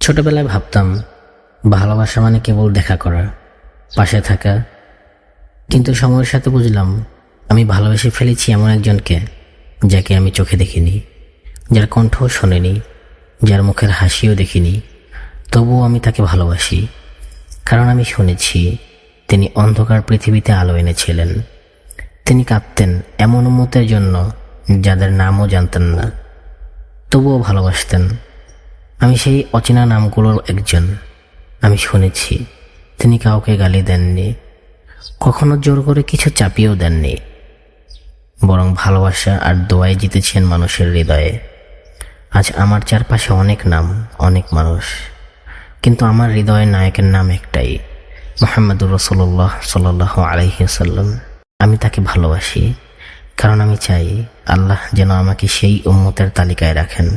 ছোটবেলায় ভাবতাম ভালোবাসা মানে কেবল দেখা করা, পাশে থাকা। কিন্তু সময়ের সাথে বুঝলাম আমি ভালোবেসে ফেলেছি এমন একজনকে যাকে আমি চোখে দেখিনি, যার কণ্ঠও শোনেনি, যার মুখের হাসিও দেখিনি। তবুও আমি তাকে ভালোবাসি, কারণ আমি শুনেছি তিনি অন্ধকার পৃথিবীতে আলো এনেছিলেন। তিনি কাঁদতেন এমন উম্মতের জন্য যাদের নামও জানতেন না, তবুও ভালোবাসতেন। আমি সেই অচেনা নামগুলোর একজন। আমি শুনেছি তিনি কাউকে গালি দেননি, কখনো জোর করে কিছু চাপিয়েও দেননি, বরং ভালোবাসা আর দোয়ায় জিতেছেন মানুষের হৃদয়ে। আজ আমার চারপাশে অনেক নাম, অনেক মানুষ, কিন্তু আমার হৃদয়ের নায়কের নাম একটাই, মুহাম্মদুর রাসূলুল্লাহ সাল্লাল্লাহু আলাইহি ওয়াসাল্লাম। আমি তাকে ভালোবাসি, কারণ আমি চাই আল্লাহ যেন আমাকে সেই উম্মতের তালিকায় রাখেন